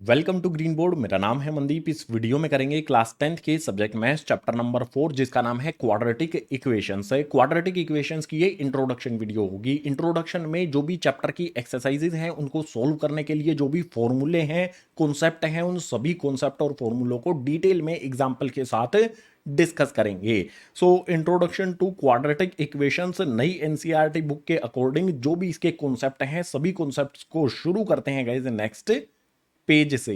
Welcome to green board. मेरा नाम है मनदीप। इस वीडियो में करेंगे क्लास 10th के सब्जेक्ट मैथ्स चैप्टर नंबर 4 जिसका नाम है क्वाड्रेटिक इक्वेशंस है। क्वाड्रेटिक इक्वेशंस की ये इंट्रोडक्शन वीडियो होगी। इंट्रोडक्शन में जो भी चैप्टर की एक्सरसाइजेज हैं उनको सोल्व करने के लिए जो भी फॉर्मूले हैं, कॉन्सेप्ट हैं, उन सभी कॉन्सेप्ट और फॉर्मूलों को डिटेल में एग्जाम्पल के साथ डिस्कस करेंगे। So introduction to quadratic equations नई एनसीईआरटी बुक के अकॉर्डिंग जो भी इसके कॉन्सेप्ट हैं सभी कॉन्सेप्ट्स को शुरू करते हैं गाइस नेक्स्ट पेज से।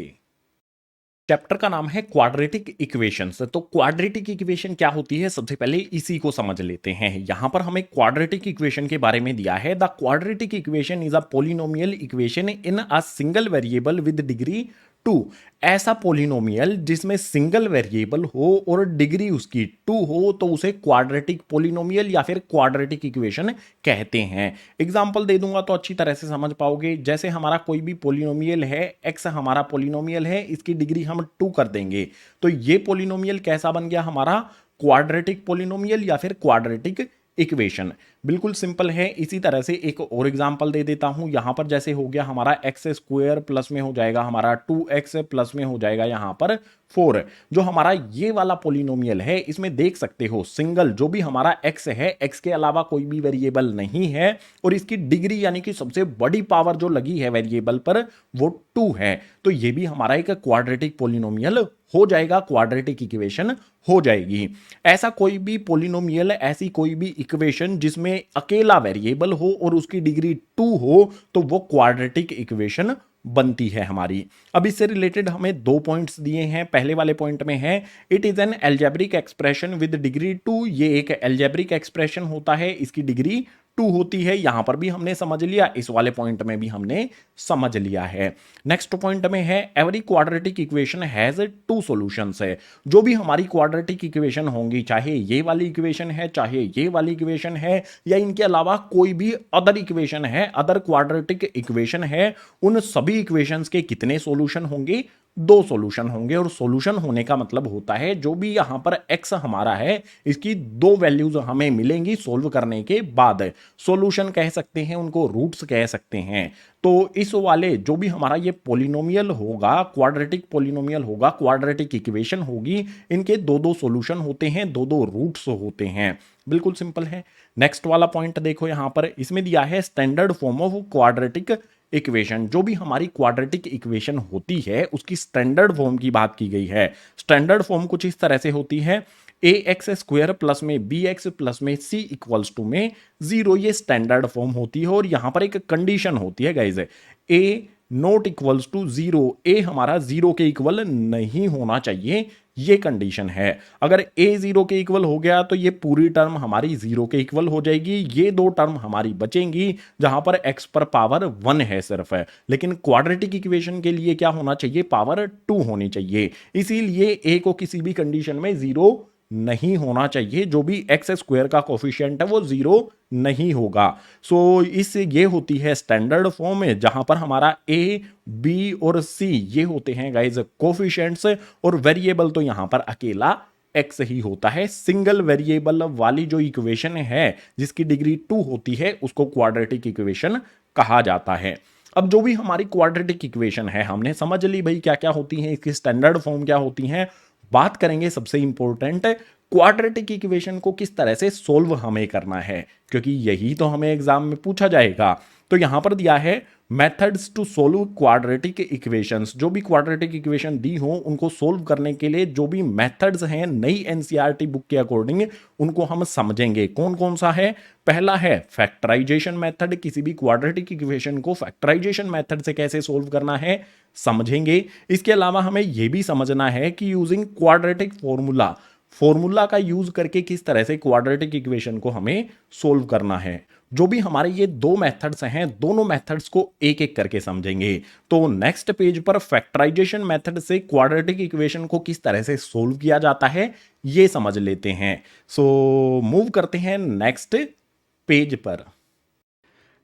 चैप्टर का नाम है क्वाड्रेटिक इक्वेशंस। तो क्वाड्रेटिक इक्वेशन क्या होती है, सबसे पहले इसी को समझ लेते हैं। यहां पर हमें क्वाड्रेटिक इक्वेशन के बारे में दिया है। The quadratic equation is a polynomial equation in a single variable with degree 2। ऐसा पोलिनोमियल जिसमें सिंगल वेरिएबल हो और डिग्री उसकी 2 हो तो उसे क्वाड्रेटिक पोलिनोमियल या फिर क्वाड्रेटिक इक्वेशन कहते हैं। एग्जाम्पल दे दूंगा तो अच्छी तरह से समझ पाओगे। जैसे हमारा कोई भी पोलिनोमियल है, एक्स हमारा पोलिनोमियल है, इसकी डिग्री हम 2 कर देंगे तो ये पोलिनोमियल कैसा बन गया हमारा, क्वाड्रेटिक पोलिनोमियल या फिर क्वाड्रेटिक इक्वेशन। बिल्कुल सिंपल है। इसी तरह से एक और एग्जांपल दे देता हूं। यहां पर जैसे हो गया हमारा एक्स स्क्वायर प्लस में हो जाएगा हमारा 2x प्लस में हो जाएगा यहां पर 4। जो हमारा ये वाला पोलिनोमियल है इसमें देख सकते हो सिंगल जो भी हमारा x है, x के अलावा कोई भी वेरिएबल नहीं है और इसकी डिग्री यानी कि सबसे बड़ी पावर जो लगी है वेरिएबल पर वो 2 है। तो ये भी हमारा एक क्वाड्रेटिक पोलिनोमियल हो जाएगा, क्वाड्रेटिक इक्वेशन हो जाएगी। ऐसा कोई भी पोलिनोमियल, ऐसी कोई भी इक्वेशन जिसमें अकेला वेरिएबल हो और उसकी डिग्री 2 हो तो वो क्वाड्रेटिक इक्वेशन बनती है हमारी। अब इससे रिलेटेड हमें 2 पॉइंट्स दिए हैं। पहले वाले पॉइंट में है it is an algebraic expression with degree 2। ये एक अलजेब्रिक एक्सप्रेशन होता है, इसकी डिग्री 2 होती है। यहां पर भी हमने समझ लिया, इस वाले पॉइंट में भी हमने समझ लिया है। नेक्स्ट पॉइंट में है every quadratic equation has 2 solutions है। जो भी हमारी क्वाड्रेटिक इक्वेशन होंगी, चाहे ये वाली इक्वेशन है, चाहे ये वाली इक्वेशन है या इनके अलावा कोई भी अदर इक्वेशन है, अदर क्वाड्रेटिक इक्वेशन है, उन सभी इक्वेशंस के कितने सॉल्यूशन होंगे, 2 सॉल्यूशन होंगे। और सॉल्यूशन होने का मतलब होता है जो भी यहां पर x हमारा है इसकी 2 वैल्यूज हमें मिलेंगी सोल्व करने के बाद। सॉल्यूशन कह सकते हैं उनको, रूट्स कह सकते हैं। तो इस वाले जो भी हमारा ये पोलिनोमियल होगा, क्वाड्रेटिक पोलिनोमियल होगा, क्वाड्रेटिक इक्वेशन होगी, इनके 2-2 सॉल्यूशन होते हैं, 2-2 रूट्स होते हैं। बिल्कुल सिंपल है। नेक्स्ट वाला पॉइंट देखो यहां पर, इसमें दिया है standard form of quadratic equation. जो भी हमारी क्वाड्रेटिक इक्वेशन होती है उसकी स्टैंडर्ड फॉर्म की बात की गई है। स्टैंडर्ड फॉर्म कुछ इस तरह से होती है, ए एक्स स्क्वायर प्लस में बी एक्स प्लस में सी इक्वल्स टू में 0। ये स्टैंडर्ड फॉर्म होती है और यहां पर एक कंडीशन होती है guys, a not equals to 0। A हमारा 0 के इक्वल नहीं होना चाहिए, ये कंडीशन है। अगर a 0 के इक्वल हो गया तो ये पूरी टर्म हमारी 0 के इक्वल हो जाएगी। ये 2 टर्म हमारी बचेंगी जहां पर x पर पावर 1 है सिर्फ है। लेकिन क्वाड्रेटिक इक्वेशन के लिए क्या होना चाहिए, पावर 2 होनी चाहिए। इसीलिए a को किसी भी कंडीशन में 0 नहीं होना चाहिए। जो भी एक्स स्क्वायर का कोफिशिएंट है वो 0 नहीं होगा। सो इस ये होती है स्टैंडर्ड फॉर्म में जहां पर हमारा ए, बी और सी ये होते हैं गाइज कोफिशिएंट्स और वेरिएबल तो यहां पर अकेला एक्स ही होता है। सिंगल वेरिएबल वाली जो इक्वेशन है जिसकी डिग्री 2 होती है उसको क्वाड्रेटिक इक्वेशन कहा जाता है। अब जो भी हमारी क्वाड्रेटिक इक्वेशन है हमने समझ ली भाई क्या क्या होती हैं, इसकी स्टैंडर्ड फॉर्म क्या होती हैं। बात करेंगे सबसे इंपॉर्टेंट क्वाड्रेटिक इक्वेशन को किस तरह से सोल्व हमें करना है, क्योंकि यही तो हमें एग्जाम में पूछा जाएगा। तो यहां पर दिया है methods to solve quadratic equations. जो भी क्वाड्रेटिक इक्वेशन दी हो उनको सोल्व करने के लिए जो भी मेथड्स हैं नई एनसीईआरटी बुक के अकॉर्डिंग उनको हम समझेंगे। कौन कौन सा है, पहला है फैक्टराइजेशन मेथड। किसी भी क्वाड्रेटिक इक्वेशन को फैक्टराइजेशन मेथड से कैसे सोल्व करना है समझेंगे। इसके अलावा हमें यह भी समझना है कि यूजिंग क्वाड्रेटिक फॉर्मूला का यूज करके किस तरह से क्वाड्रेटिक इक्वेशन को हमें सोल्व करना है। जो भी हमारे ये 2 मेथड्स हैं दोनों मेथड्स को एक एक करके समझेंगे। तो नेक्स्ट पेज पर फैक्टराइजेशन मेथड से क्वाड्रेटिक इक्वेशन को किस तरह से सोल्व किया जाता है ये समझ लेते हैं। सो मूव करते हैं नेक्स्ट पेज पर।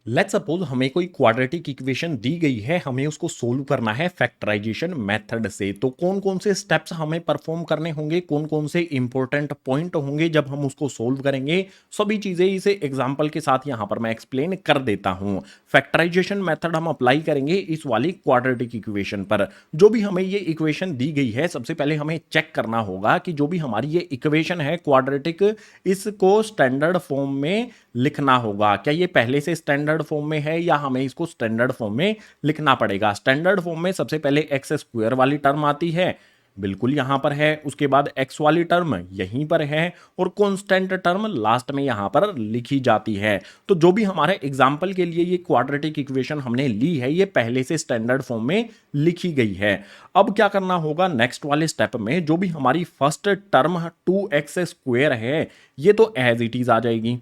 लेट्स सपोज हमें कोई क्वाड्रेटिक इक्वेशन दी गई है, हमें उसको सोल्व करना है फैक्टराइजेशन मेथड से। तो कौन कौन से स्टेप्स हमें परफॉर्म करने होंगे, कौन कौन से इंपॉर्टेंट पॉइंट होंगे जब हम उसको सोल्व करेंगे, सभी चीजें इसे एग्जांपल के साथ यहां पर मैं एक्सप्लेन कर देता हूं। फैक्टराइजेशन मेथड हम अप्लाई करेंगे इस वाली क्वाड्रेटिक इक्वेशन पर। जो भी हमें ये इक्वेशन दी गई है, सबसे पहले हमें चेक करना होगा कि जो भी हमारी ये इक्वेशन है क्वाड्रेटिक, इसको स्टैंडर्ड फॉर्म में लिखना होगा। क्या ये पहले से स्टैंडर्ड फॉर्म में है या हमें इसको स्टैंडर्ड फॉर्म में लिखना पड़ेगा? स्टैंडर्ड फॉर्म में सबसे पहले एक्स स्क्वायर वाली टर्म आती है, बिल्कुल यहां पर है। उसके बाद एक्स वाली टर्म यहीं पर है और कांस्टेंट टर्म लास्ट में यहां पर लिखी जाती है। तो जो भी हमारे एग्जांपल के लिए ये क्वाड्रेटिक इक्वेशन हमने ली है, ये पहले से स्टैंडर्ड फॉर्म में लिखी गई है। अब क्या करना होगा नेक्स्ट वाले स्टेप में, जो भी हमारी फर्स्ट टर्म 2x² है, ये तो एज इट इज आ जाएगी।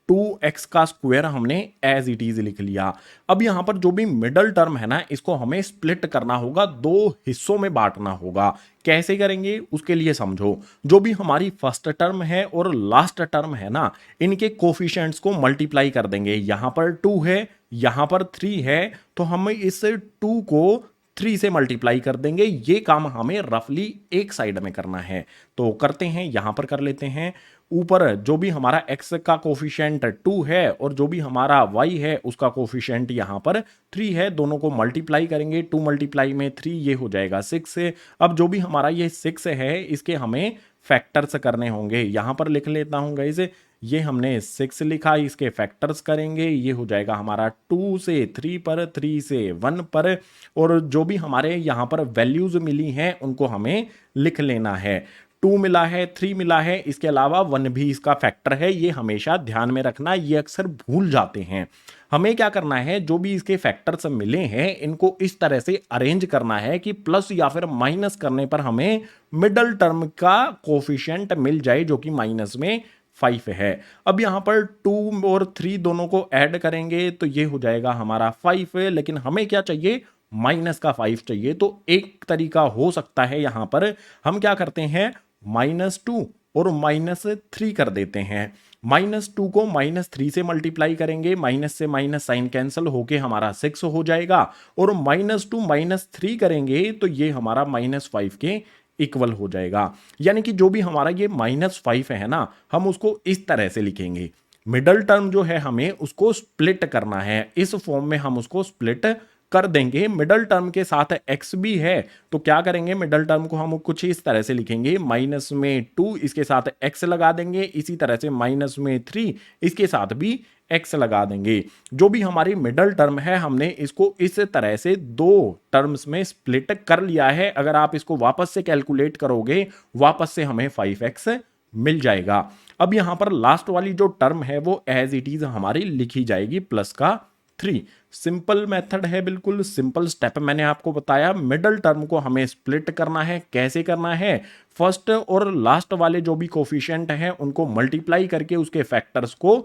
2x का स्क्वायर हमने एज इट इज लिख लिया। अब यहां पर जो भी मिडल टर्म है ना, इसको हमें स्प्लिट करना होगा, दो हिस्सों में बांटना होगा। कैसे करेंगे उसके लिए समझो। जो भी हमारी फर्स्ट टर्म है और लास्ट टर्म है ना, इनके कोफिशिएंट्स को मल्टीप्लाई कर देंगे। यहां पर 2 है, यहां पर 3 है, तो हम इस 2 को 3 से मल्टीप्लाई कर देंगे। ये काम हमें रफली एक साइड में करना है, तो करते हैं, यहां पर कर लेते हैं। ऊपर जो भी हमारा x का कोफिशिएंट 2 है और जो भी हमारा y है उसका कोफिशिएंट यहां पर 3 है, दोनों को मल्टीप्लाई करेंगे। 2 मल्टीप्लाई में 3, ये हो जाएगा 6। अब जो भी हमारा ये 6 है, इसके हमें फैक्टर्स करने होंगे। यहां पर लिख लेता हूं गाइस, ये हमने 6 लिखा, इसके फैक्टर्स करेंगे। ये हो जाएगा हमारा 2 से 3 पर, 3 से 1 पर, और जो भी हमारे यहाँ पर वैल्यूज मिली हैं उनको हमें लिख लेना है। 2 मिला है, 3 मिला है, इसके अलावा 1 भी इसका फैक्टर है। ये हमेशा ध्यान में रखना, ये अक्सर भूल जाते हैं। हमें क्या करना है, जो भी इसके फैक्टर्स मिले हैं इनको इस तरह से अरेंज करना है कि प्लस या फिर माइनस करने पर हमें मिडल टर्म का कोफिशिएंट मिल जाए, जो कि माइनस में 5 है। अब यहां पर 2 और 3 दोनों को ऐड करेंगे तो ये हो जाएगा हमारा 5, लेकिन हमें क्या चाहिए, माइनस का 5 चाहिए। तो एक तरीका हो सकता है, यहां पर हम क्या करते हैं, -2 और -3 कर देते हैं। -2 को -3 से मल्टीप्लाई करेंगे, माइनस से माइनस साइन कैंसिल होके हमारा 6 हो जाएगा, और -2 -3 करेंगे तो ये हमारा -5 के इक्वल हो जाएगा। यानी कि जो भी हमारा ये -5 है ना, हम उसको इस तरह से लिखेंगे। मिडल टर्म जो है हमें उसको स्प्लिट करना है, इस फॉर्म में हम उसको स्प्लिट कर देंगे। मिडल टर्म के साथ x भी है, तो क्या करेंगे, मिडल टर्म को हम कुछ इस तरह से लिखेंगे, -2 इसके साथ x लगा देंगे, इसी तरह से -3 इसके साथ भी x लगा देंगे। जो भी हमारी मिडल टर्म है, हमने इसको इस तरह से दो टर्म्स में स्प्लिट कर लिया है। अगर आप इसको वापस से कैलकुलेट करोगे, वापस से हमें 5x मिल जाएगा। अब यहां पर लास्ट वाली जो टर्म है वो एज इट इज हमारी लिखी जाएगी, प्लस का 3। सिंपल मेथड है, बिल्कुल सिंपल स्टेप मैंने आपको बताया। मिडल टर्म को हमें स्प्लिट करना है। कैसे करना है, फर्स्ट और लास्ट वाले जो भी कोफिशिएंट हैं उनको मल्टीप्लाई करके उसके फैक्टर्स को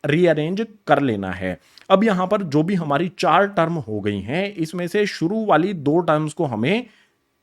रीअरेंज कर लेना है। अब यहां पर जो भी हमारी 4 टर्म हो गई हैं, इसमें से शुरू वाली 2 टर्म्स को हमें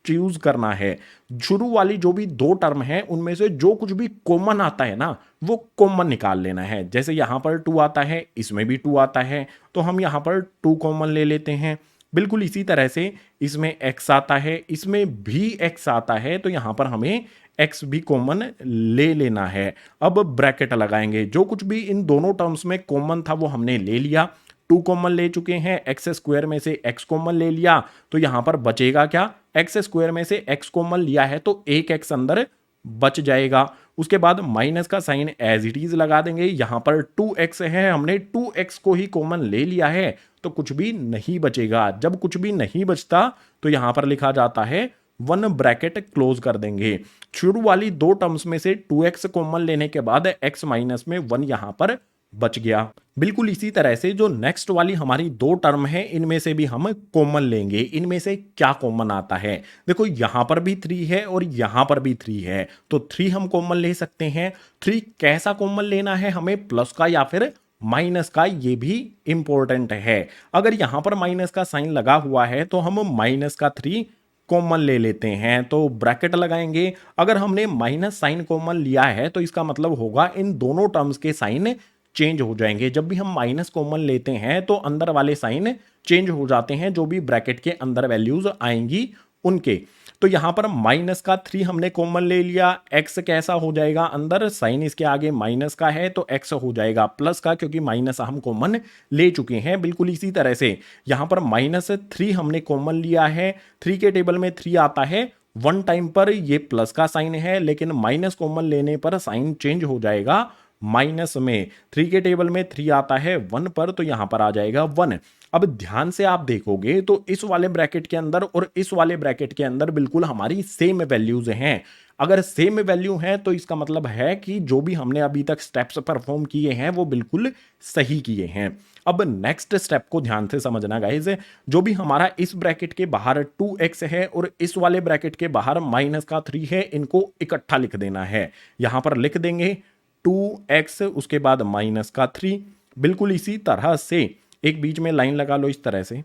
चूज करना है। शुरू वाली जो भी 2 टर्म है उनमें से जो कुछ भी कॉमन आता है ना, वो कॉमन निकाल लेना है। जैसे यहां पर 2 आता है, इसमें भी 2 आता है, तो हम यहां पर 2 कॉमन ले लेते हैं। बिल्कुल इसी तरह से इसमें x आता है, इसमें भी x आता है, तो यहां पर हमें x भी कॉमन ले लेना है। अब ब्रैकेट लगाएंगे, जो कुछ भी इन दोनों टर्म्स में कॉमन था वो हमने ले लिया। 2 कॉमन ले चुके हैं, एक्स स्क्वायर में से x कॉमन ले लिया, तो यहां पर बचेगा क्या, एक्स स्क्वायर में से x कॉमन लिया है तो एक x अंदर बच जाएगा। उसके बाद माइनस का साइन एज इट इज लगा देंगे। यहां पर 2x है, हमने 2x को ही कॉमन ले लिया है, तो कुछ भी नहीं बचेगा। जब कुछ भी नहीं बचता तो यहां पर लिखा जाता है 1 ब्रैकेट क्लोज कर देंगे। शुरू वाली 2 टर्म्स में से 2x कॉमन लेने के बाद x माइनस में 1 यहां पर बच गया। बिल्कुल इसी तरह से जो नेक्स्ट वाली हमारी 2 टर्म है, इनमें से भी हम कॉमन लेंगे। इनमें से क्या कॉमन आता है, देखो यहां पर भी 3 है और यहां पर भी 3 है, तो 3 हम कॉमन ले सकते हैं। 3 कैसा कॉमन लेना है हमें, प्लस का या फिर माइनस का, ये भी इंपॉर्टेंट है। अगर यहां पर माइनस का साइन लगा हुआ है तो हम माइनस का 3 कॉमन ले लेते हैं, तो ब्रैकेट लगाएंगे। अगर हमने माइनस साइन कॉमन लिया है तो इसका मतलब होगा इन दोनों टर्म्स के साइन चेंज हो जाएंगे। जब भी हम माइनस कॉमन लेते हैं तो अंदर वाले साइन चेंज हो जाते हैं, जो भी ब्रैकेट के अंदर वैल्यूज आएंगी उनके। तो यहां पर माइनस का 3 हमने कॉमन ले लिया, एक्स कैसा हो जाएगा, अंदर साइन इसके आगे माइनस का है तो एक्स हो जाएगा प्लस का, क्योंकि माइनस हम कॉमन ले चुके हैं। बिल्कुल इसी तरह से यहां पर -3 हमने कॉमन लिया है, 3 के टेबल में 3 आता है, 1 टाइम पर ये प्लस का साइन है, लेकिन माइनस कॉमन लेने पर साइन चेंज हो जाएगा माइनस में। 3 के टेबल में 3 आता है 1 पर, तो यहां पर आ जाएगा 1। अब ध्यान से आप देखोगे तो इस वाले ब्रैकेट के अंदर और इस वाले ब्रैकेट के अंदर बिल्कुल हमारी सेम वैल्यूज हैं। अगर सेम वैल्यू है तो इसका मतलब है कि जो भी हमने अभी तक स्टेप्स परफॉर्म किए हैं वो बिल्कुल सही किए हैं। अब नेक्स्ट स्टेप को ध्यान से समझना गाइज, जो भी हमारा इस ब्रैकेट के बाहर 2x है और इस वाले ब्रैकेट के बाहर -3 है, इनको इकट्ठा लिख देना है। यहां पर लिख देंगे 2x उसके बाद -3। बिल्कुल इसी तरह से एक बीच में लाइन लगा लो इस तरह से,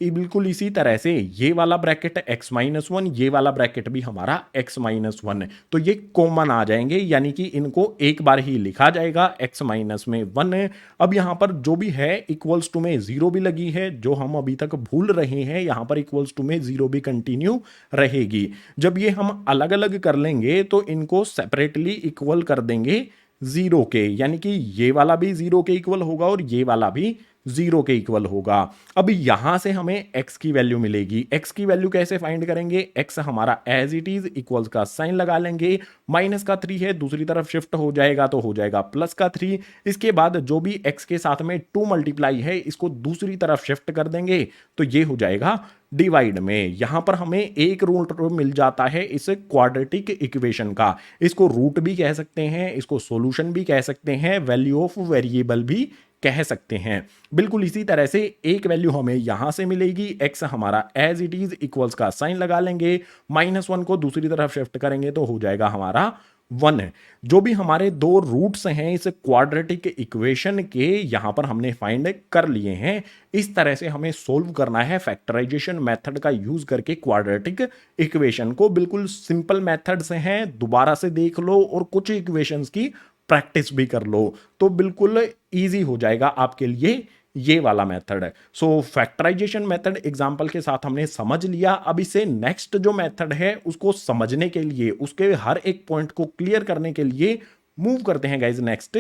बिल्कुल इसी तरह से ये वाला ब्रैकेट x-1, ये वाला ब्रैकेट भी हमारा x-1, तो ये कॉमन आ जाएंगे, यानी कि इनको एक बार ही लिखा जाएगा x-1। अब यहां पर जो भी है इक्वल्स टू में 0 भी लगी है, जो हम अभी तक भूल रहे हैं, यहां पर इक्वल्स टू में 0 भी कंटिन्यू रहेगी। जब ये हम अलग अलग कर लेंगे तो इनको सेपरेटली इक्वल कर देंगे 0 के, यानी कि ये वाला भी 0 के इक्वल होगा और ये वाला भी 0 के इक्वल होगा। अब यहां से हमें x की वैल्यू मिलेगी। x की वैल्यू कैसे फाइंड करेंगे, x हमारा एज इट इज इक्वल्स का साइन लगा लेंगे, -3 है दूसरी तरफ शिफ्ट हो जाएगा तो हो जाएगा +3। इसके बाद जो भी x के साथ में 2 मल्टीप्लाई है इसको दूसरी तरफ शिफ्ट कर देंगे तो ये हो जाएगा डिवाइड में। यहां पर हमें एक रूट मिल जाता है इस क्वाड्रेटिक इक्वेशन का, इसको रूट भी कह सकते हैं, इसको सॉल्यूशन भी कह सकते हैं, वैल्यू ऑफ वेरिएबल भी कह सकते हैं। बिल्कुल इसी तरह से एक वैल्यू हमें यहां से मिलेगी, x हमारा एज इट इज इक्वल्स का साइन लगा लेंगे, -1 को दूसरी तरफ शिफ्ट करेंगे तो हो जाएगा हमारा 1। जो भी हमारे दो रूट्स हैं इस क्वाड्रेटिक इक्वेशन के, यहां पर हमने फाइंड कर लिए हैं। इस तरह से हमें सोल्व करना है फैक्टराइजेशन मेथड का यूज करके क्वाड्रेटिक इक्वेशन को। बिल्कुल सिंपल मेथड्स हैं, दोबारा से देख लो और कुछ इक्वेशंस की प्रैक्टिस भी कर लो तो बिल्कुल इजी हो जाएगा आपके लिए ये वाला मेथड। सो फैक्टराइजेशन मेथड एग्जांपल के साथ हमने समझ लिया। अब इसे नेक्स्ट जो मेथड है उसको समझने के लिए, उसके हर एक पॉइंट को क्लियर करने के लिए मूव करते हैं गाइज नेक्स्ट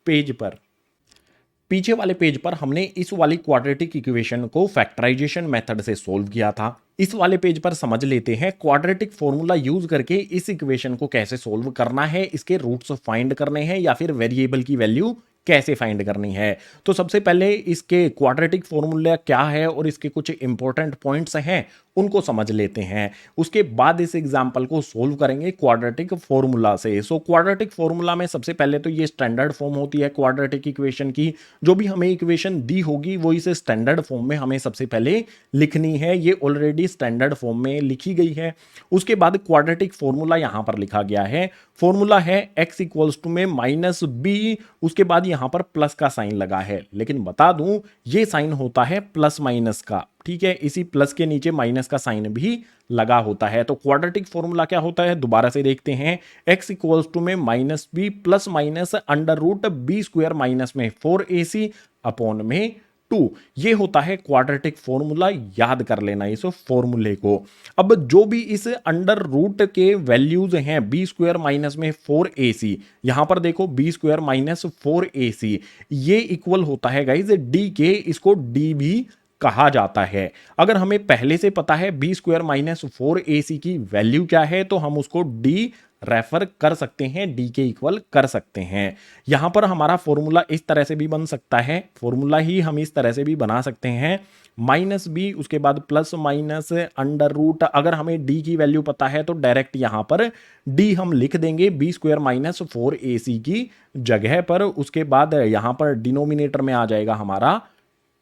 पेज पर। पीछे वाले पेज पर हमने इस वाली क्वाड्रेटिक इक्वेशन को फैक्टराइजेशन मेथड से सोल्व किया था। इस वाले पेज पर समझ लेते हैं क्वाड्रेटिक फॉर्मूला यूज करके इस इक्वेशन को कैसे सोल्व करना है, इसके रूट्स फाइंड करने हैं या फिर वेरिएबल की वैल्यू कैसे फाइंड करनी है। तो सबसे पहले इसके क्वाड्रेटिक फॉर्मूला क्या है और इसके कुछ इंपॉर्टेंट पॉइंट्स हैं उनको समझ लेते हैं। उसके बाद इस एग्जांपल को सोल्व करेंगे क्वाड्रेटिक फॉर्मूला से। सो क्वाड्रेटिक फॉर्मूला में सबसे पहले तो ये स्टैंडर्ड फॉर्म होती है क्वाड्रेटिक इक्वेशन की। जो भी हमें इक्वेशन दी होगी वो इसे स्टैंडर्ड फॉर्म में हमें सबसे पहले लिखनी है, ये ऑलरेडी स्टैंडर्ड फॉर्म में लिखी गई है। उसके बाद क्वाड्रेटिक फॉर्मूला यहां पर लिखा गया है, फॉर्मूला है x इक्वल्स टू में -b, उसके बाद यहां पर प्लस का साइन लगा है, लेकिन बता दूं ये साइन होता है प्लस माइनस का, ठीक है। इसी प्लस के नीचे माइनस का साइन भी लगा होता है। तो क्वाड्रेटिक फॉर्मूला क्या होता है दोबारा से देखते हैं, x इक्वल्स टू में -b plus minus √b² minus में 4ac अपॉन में 2, ये होता है क्वाड्रेटिक फॉर्मूला। याद कर लेना इस फॉर्मूले को। अब जो भी इस अंडर रूट के वैल्यूज हैं b² माइनस में 4ac, यहां पर देखो b² माइनस 4ac, ये इक्वल होता है गाइज d के, इसको d भी कहा जाता है। अगर हमें पहले से पता है b² माइनस 4ac की वैल्यू क्या है तो हम उसको d रेफर कर सकते हैं, d के इक्वल कर सकते हैं। यहां पर हमारा फॉर्मूला इस तरह से भी बन सकता है, फॉर्मूला ही हम इस तरह से भी बना सकते हैं, -b उसके बाद प्लस माइनस अंडर रूट। अगर हमें d की वैल्यू पता है तो डायरेक्ट यहां पर d हम लिख देंगे b² माइनस 4ac की जगह पर। उसके बाद यहां पर डिनोमिनेटर में आ जाएगा हमारा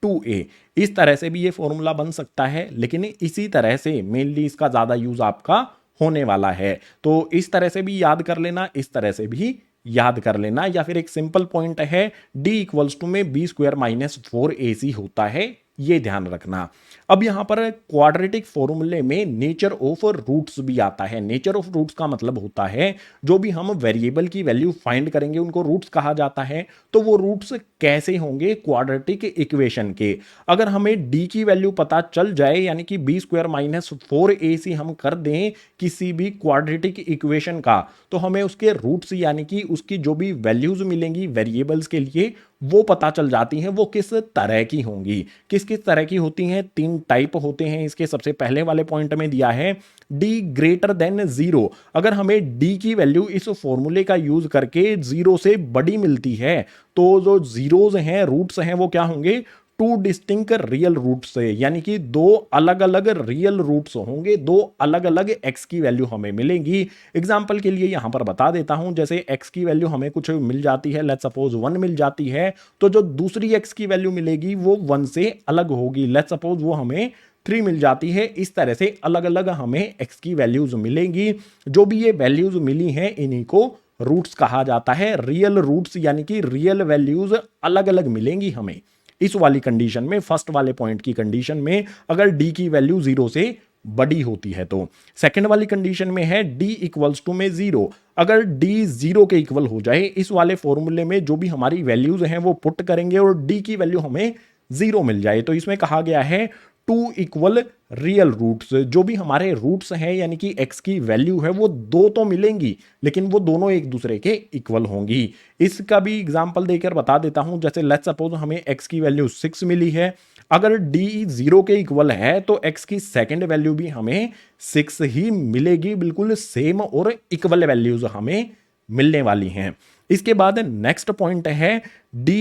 2a। इस तरह से भी ये फॉर्मूला बन सकता है, लेकिन इसी तरह से मेनली इसका ज्यादा यूज आपका होने वाला है। तो इस तरह से भी याद कर लेना, इस तरह से भी याद कर लेना, या फिर एक सिंपल पॉइंट है d इक्वल्स टू में b² माइनस 4ac होता है ये ध्यान रखना। अब यहां पर क्वाड्रेटिक फॉर्मूले में नेचर ऑफ रूट्स भी आता है। नेचर ऑफ रूट्स का मतलब होता है जो भी हम वेरिएबल की वैल्यू फाइंड करेंगे उनको रूट्स कहा जाता है। तो वो रूट्स कैसे होंगे क्वाड्रेटिक इक्वेशन के। अगर हमें d की वैल्यू पता चल जाए यानी कि बी स्क्वायर माइनस 4ac हम कर दें किसी भी क्वाड्रेटिक इक्वेशन का, तो हमें उसके रूट्स यानी कि उसकी जो भी वैल्यूज मिलेंगी वेरिएबल्स के लिए वो पता चल जाती हैं वो किस तरह की होंगी। किस किस तरह की होती हैं, 3 टाइप होते हैं इसके। सबसे पहले वाले पॉइंट में दिया है d ग्रेटर देन 0। अगर हमें d की वैल्यू इस फॉर्मूले का यूज करके 0 से बड़ी मिलती है तो जो जीरोज हैं रूट्स हैं वो क्या होंगे, 2 डिस्टिंक्ट रियल रूट्स से, यानी कि 2 अलग अलग रियल रूट्स होंगे, 2 अलग अलग x की वैल्यू हमें मिलेंगी। एग्जांपल के लिए यहां पर बता देता हूं, जैसे x की वैल्यू हमें कुछ मिल जाती है, लेट्स सपोज 1 मिल जाती है, तो जो दूसरी x की वैल्यू मिलेगी वो 1 से अलग होगी। लेट्स सपोज वो हमें 3 मिल जाती है। इस तरह से अलग अलग हमें x की वैल्यूज मिलेंगी। जो भी ये वैल्यूज मिली हैं इन्हीं को रूट्स कहा जाता है, रियल रूट्स, यानी कि रियल वैल्यूज अलग अलग मिलेंगी हमें। इस वाली कंडीशन में, फर्स्ट वाले पॉइंट की कंडीशन में, अगर d की वैल्यू 0 से बड़ी होती है तो। सेकंड वाली कंडीशन में है d इक्वल्स टू में 0। अगर d 0 के इक्वल हो जाए, इस वाले फॉर्मूले में जो भी हमारी वैल्यूज हैं वो पुट करेंगे और d की वैल्यू हमें 0 मिल जाए, तो इसमें कहा गया है 2 इक्वल रियल रूट्स। जो भी हमारे रूट्स हैं यानी कि x की वैल्यू है वो 2 तो मिलेंगी लेकिन वो दोनों एक दूसरे के इक्वल होंगी। इसका भी एग्जांपल देकर बता देता हूं, जैसे लेट्स सपोज हमें x की वैल्यू 6 मिली है। अगर d 0 के इक्वल है तो x की सेकंड वैल्यू भी हमें 6 ही मिलेगी, बिल्कुल सेम और इक्वल वैल्यूज हमें मिलने वाली हैं। इसके बाद नेक्स्ट पॉइंट है d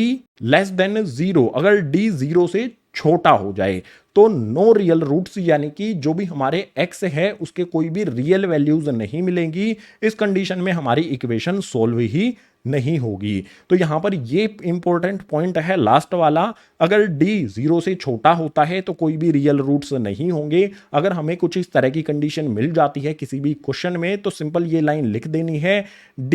लेस देन 0। अगर d 0 से छोटा हो जाए तो नो रियल रूट्स, यानी कि जो भी हमारे x है उसके कोई भी रियल वैल्यूज नहीं मिलेंगी। इस कंडीशन में हमारी इक्वेशन सोल्व ही नहीं होगी। तो यहां पर ये इंपॉर्टेंट पॉइंट है लास्ट वाला, अगर d 0 से छोटा होता है तो कोई भी रियल रूट्स नहीं होंगे। अगर हमें कुछ इस तरह की कंडीशन मिल जाती है किसी भी क्वेश्चन में तो सिंपल ये लाइन लिख देनी है, d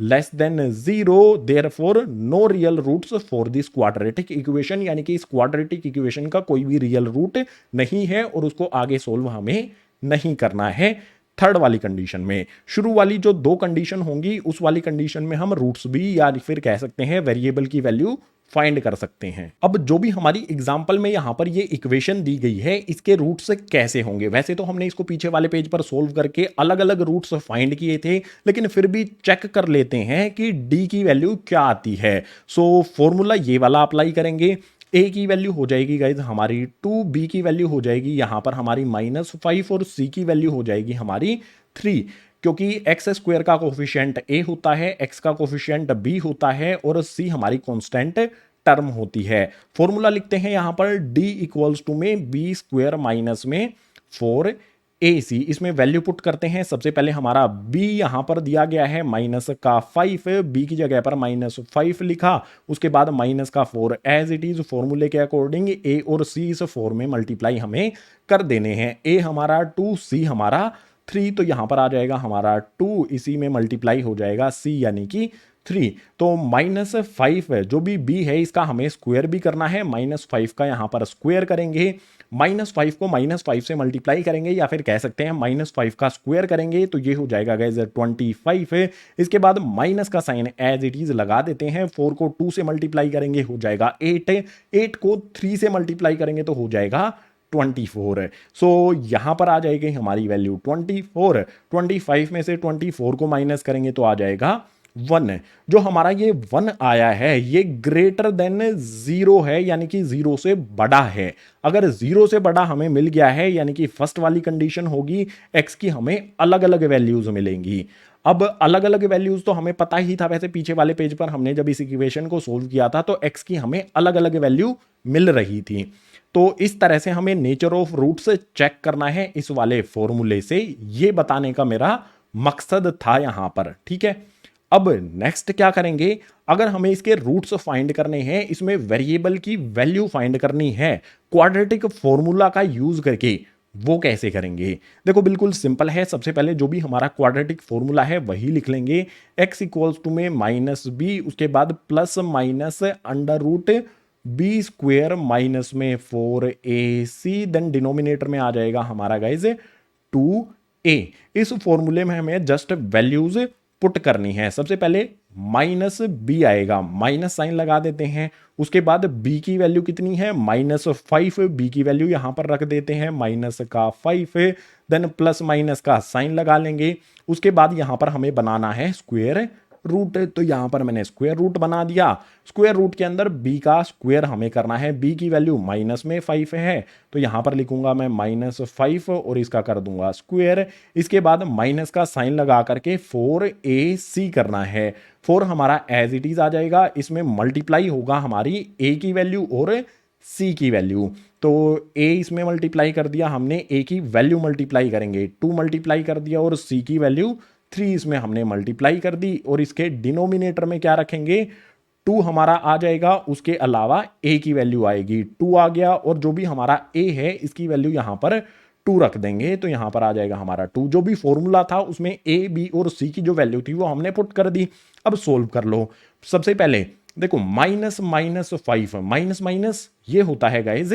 less than 0 therefore no real roots for this quadratic equation, यानी कि इस क्वाड्रेटिक इक्वेशन का कोई भी रियल रूट नहीं है और उसको आगे सोल्व हमें नहीं करना है। थर्ड वाली कंडीशन में, शुरू वाली जो 2 कंडीशन होंगी उस वाली कंडीशन में हम रूट्स भी या फिर कह सकते हैं वेरिएबल की वैल्यू फाइंड कर सकते हैं। अब जो भी हमारी एग्जांपल में यहां पर ये इक्वेशन दी गई है इसके रूट्स कैसे होंगे। वैसे तो हमने इसको पीछे वाले पेज पर सोल्व करके अलग अलग रूट्स फाइंड किए थे, लेकिन फिर भी चेक कर लेते हैं कि d की वैल्यू क्या आती है। सो फॉर्मूला ये वाला अप्लाई करेंगे। a की वैल्यू हो जाएगी गाइज हमारी 2, b की वैल्यू हो जाएगी यहां पर हमारी -5 और c की वैल्यू हो जाएगी हमारी 3, क्योंकि एक्स स्क्वायर का कोफिशिएंट a होता है, x का कोफिशिएंट b होता है और c हमारी कांस्टेंट टर्म होती है। फॉर्मूला लिखते हैं यहां पर d इक्वल्स टू में बी स्क्वायर माइनस में 4ac। इसमें वैल्यू पुट करते हैं। सबसे पहले हमारा b यहां पर दिया गया है -5, b की जगह पर -5 लिखा, उसके बाद -4 एज इट इज फॉर्मूले के अकॉर्डिंग a और c इस 4 में मल्टीप्लाई हमें कर देने हैं। a हमारा 2, c हमारा 3, तो यहां पर आ जाएगा हमारा 2, इसी में मल्टीप्लाई हो जाएगा c यानी कि 3। तो -5 जो भी b है इसका हमें स्क्वायर भी करना है, -5 का यहां पर स्क्वायर करेंगे, -5 को -5 से मल्टीप्लाई करेंगे या फिर कह सकते हैं -5 का स्क्वायर करेंगे तो ये हो जाएगा गाइस 25। इसके बाद माइनस का साइन एज इट इज लगा देते हैं, 4 को 2 से मल्टीप्लाई करेंगे हो जाएगा 8, 8 को 3 से मल्टीप्लाई करेंगे तो हो जाएगा 24। सो यहां पर आ जाएगी हमारी वैल्यू 24। 25 में से 24 को माइनस करेंगे तो आ जाएगा 1। जो हमारा ये 1 आया है ये ग्रेटर देन 0 है, यानी कि 0 से बड़ा है। अगर 0 से बड़ा हमें मिल गया है यानी कि फर्स्ट वाली कंडीशन होगी x की हमें अलग अलग वैल्यूज मिलेंगी। अब अलग अलग वैल्यूज तो हमें पता ही था, वैसे पीछे वाले पेज पर हमने जब इस इक्वेशन को सोल्व किया था तो x की हमें अलग अलग वैल्यू मिल रही थी। तो इस तरह से हमें नेचर ऑफ रूट्स चेक करना है इस वाले फॉर्मूले से, ये बताने का मेरा मकसद था यहां पर। ठीक है, अब नेक्स्ट क्या करेंगे, अगर हमें इसके रूट्स फाइंड करने हैं, इसमें वेरिएबल की वैल्यू फाइंड करनी है क्वाड्रेटिक फॉर्मूला का यूज करके, वो कैसे करेंगे। देखो बिल्कुल सिंपल है। सबसे पहले जो भी हमारा क्वाड्रेटिक फॉर्मूला है वही लिख लेंगे, x इक्वल्स टू में -b, उसके बाद plus minus under root b square minus में 4ac, देन डिनोमिनेटर में आ जाएगा हमारा गाइज 2a। इस फॉर्मूले में हमें जस्ट वैल्यूज पुट करनी है। सबसे पहले माइनस बी आएगा, माइनस साइन लगा देते हैं। उसके बाद बी की वैल्यू कितनी है, -5। बी की वैल्यू यहां पर रख देते हैं -5, देन प्लस माइनस का साइन लगा लेंगे। उसके बाद यहां पर हमें बनाना है स्क्वायर रूट, तो यहां पर मैंने स्क्वायर रूट बना दिया। स्क्वायर रूट के अंदर b का स्क्वायर हमें करना है, b की वैल्यू -5 है, तो यहां पर लिखूंगा मैं -5 और इसका कर दूंगा स्क्वायर। इसके बाद माइनस का साइन लगा करके 4ac करना है। 4 हमारा एज इट इज आ जाएगा, इसमें मल्टीप्लाई होगा हमारी a की वैल्यू और c की वैल्यू। तो a इसमें मल्टीप्लाई कर दिया हमने, a की वैल्यू मल्टीप्लाई करेंगे, 2 मल्टीप्लाई कर दिया, और c की वैल्यू 3 इसमें हमने मल्टीप्लाई कर दी। और इसके डिनोमिनेटर में क्या रखेंगे, 2 हमारा आ जाएगा, उसके अलावा a की वैल्यू आएगी, 2 आ गया, और जो भी हमारा a है इसकी वैल्यू यहां पर 2 रख देंगे, तो यहां पर आ जाएगा हमारा 2। जो भी फॉर्मूला था उसमें a b और c की जो वैल्यू थी वो हमने पुट कर दी। अब सोल्व कर लो। सबसे पहले देखो -5 माइनस माइनस ये होता है गाइज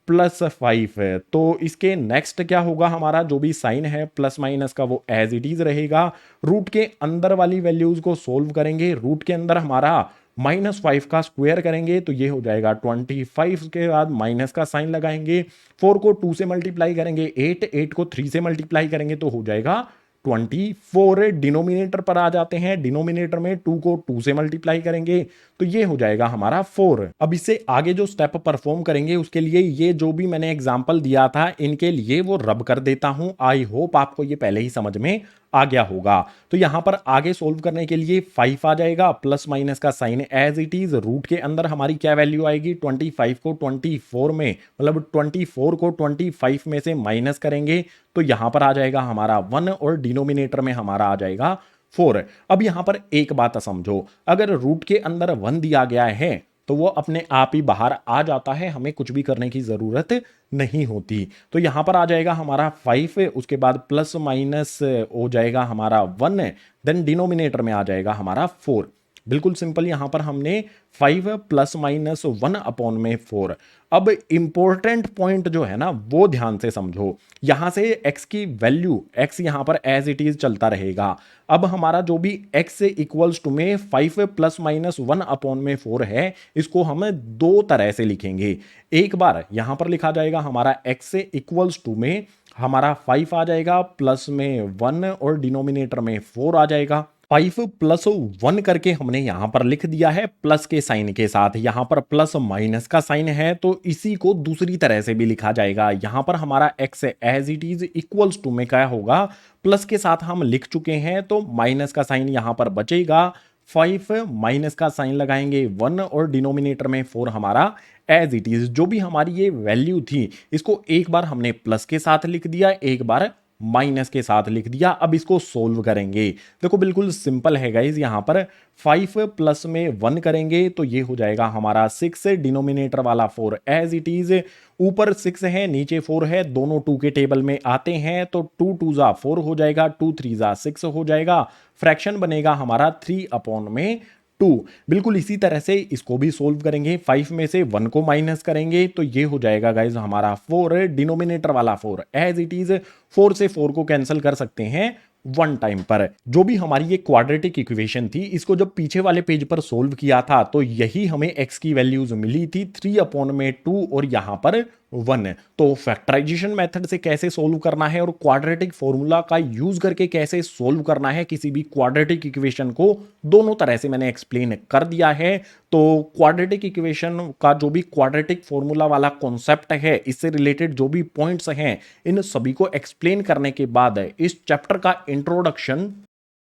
+5 है, तो इसके नेक्स्ट क्या होगा, हमारा जो भी साइन है प्लस माइनस का वो एज इट इज रहेगा। रूट के अंदर वाली वैल्यूज को सोल्व करेंगे, रूट के अंदर हमारा -5 का स्क्वायर करेंगे तो ये हो जाएगा 25, के बाद माइनस का साइन लगाएंगे, 4 को 2 से मल्टीप्लाई करेंगे 8 को 3 से मल्टीप्लाई करेंगे तो हो जाएगा 24। डिनोमिनेटर पर आ जाते हैं, डिनोमिनेटर में 2 को 2 से मल्टीप्लाई करेंगे तो ये हो जाएगा हमारा 4। अब इससे आगे जो स्टेप परफॉर्म करेंगे उसके लिए ये जो भी मैंने एग्जांपल दिया था इनके लिए वो रब कर देता हूं। आई होप आपको ये पहले ही समझ में आ गया होगा। तो यहां पर आगे सोल्व करने के लिए 5 आ जाएगा, प्लस माइनस का sign as it is. Root के अंदर हमारी क्या वैल्यू आएगी, 25 को 24 में, मतलब 24 को 25 में से माइनस करेंगे तो यहां पर आ जाएगा हमारा 1 और डिनोमिनेटर में हमारा आ जाएगा 4। अब यहां पर एक बात समझो, अगर रूट के अंदर 1 दिया गया है तो वो अपने आप ही बाहर आ जाता है, हमें कुछ भी करने की जरूरत नहीं होती। तो यहां पर आ जाएगा हमारा 5, उसके बाद प्लस माइनस हो जाएगा हमारा 1, देन डिनोमिनेटर में आ जाएगा हमारा 4। बिल्कुल सिंपल, यहां पर हमने 5 प्लस माइनस 1 अपॉन में 4। अब इंपॉर्टेंट पॉइंट जो है ना वो ध्यान से समझो, यहां से x की वैल्यू, x यहां पर एज इट इज चलता रहेगा। अब हमारा जो भी x इक्वल्स टू में 5 प्लस माइनस 1 अपॉन में 4 है, इसको हम दो तरह से लिखेंगे। एक बार यहां पर लिखा जाएगा हमारा x इक्वल्स टू में हमारा 5 आ जाएगा, प्लस में 1 और डिनोमिनेटर में 4 आ जाएगा। 5 प्लस 1 करके हमने यहां पर लिख दिया है प्लस के साइन के साथ, यहां पर प्लस माइनस का साइन है तो इसी को दूसरी तरह से भी लिखा जाएगा। यहां पर हमारा x as it is equals to में क्या होगा, प्लस के साथ हम लिख चुके हैं तो माइनस का साइन यहां पर बचेगा। 5 माइनस का साइन लगाएंगे 1 और डिनोमिनेटर में 4 हमारा एज इट इज। जो भी हमारी ये वैल्यू थी इसको एक बार हमने प्लस के साथ लिख दिया, एक बार माइनस के साथ लिख दिया। अब इसको सोल्व करेंगे, देखो बिल्कुल सिंपल है गाइज। यहां पर 5 प्लस में 1 करेंगे तो ये हो जाएगा हमारा 6, डिनोमिनेटर वाला 4 एज इट इज। ऊपर 6 है नीचे 4 है, दोनों 2 के टेबल में आते हैं तो 2 2 जा 4 हो जाएगा, 2 3 जा 6 हो जाएगा। फ्रैक्शन बनेगा हमारा 3 अपॉन में 2। बिल्कुल इसी तरह से इसको भी सोल्व करेंगे, 5 में से 1 को माइनस करेंगे तो ये हो जाएगा गाइज हमारा 4, डिनोमिनेटर वाला 4 एज इट इज। 4 से 4 को कैंसिल कर सकते हैं 1 टाइम पर। जो भी हमारी ये क्वाड्रेटिक इक्वेशन थी इसको जब पीछे वाले पेज पर सोल्व किया था तो यही हमें x की वैल्यूज मिली थी, 3 अपॉन में 2 और यहां पर 1। तो फैक्टराइजेशन मेथड से कैसे सोल्व करना है और क्वाड्रेटिक फॉर्मूला का यूज करके कैसे सोल्व करना है किसी भी क्वाड्रेटिक इक्वेशन को, दोनों तरह से मैंने एक्सप्लेन कर दिया है। तो क्वाड्रेटिक इक्वेशन का जो भी क्वाड्रेटिक फॉर्मूला वाला कॉन्सेप्ट है, इससे रिलेटेड जो भी पॉइंट्स हैं, इन सभी को एक्सप्लेन करने के बाद इस चैप्टर का इंट्रोडक्शन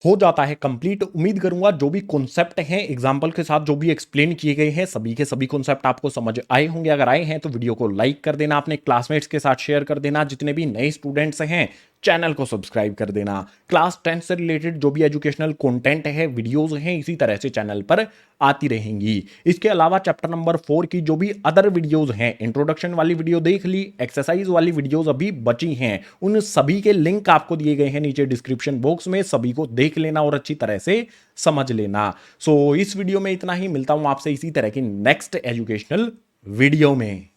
हो जाता है कंप्लीट। उम्मीद करूंगा जो भी कॉन्सेप्ट हैं एग्जांपल के साथ जो भी एक्सप्लेन किए गए हैं सभी के सभी कॉन्सेप्ट आपको समझ आए होंगे। अगर आए हैं तो वीडियो को लाइक कर देना, अपने क्लासमेट्स के साथ शेयर कर देना। जितने भी नए स्टूडेंट्स हैं चैनल को सब्सक्राइब कर देना। क्लास 10 से रिलेटेड जो भी एजुकेशनल कंटेंट है, वीडियोस हैं, इसी तरह से चैनल पर आती रहेंगी। इसके अलावा चैप्टर नंबर 4 की जो भी अदर वीडियोस हैं, इंट्रोडक्शन वाली वीडियो देख ली, एक्सरसाइज वाली वीडियोस अभी बची हैं, उन सभी के लिंक आपको दिए गए हैं नीचे डिस्क्रिप्शन बॉक्स में, सभी को देख लेना और अच्छी तरह से समझ लेना। सो इस वीडियो में इतना ही, मिलता हूं आपसे इसी तरह की नेक्स्ट एजुकेशनल वीडियो में।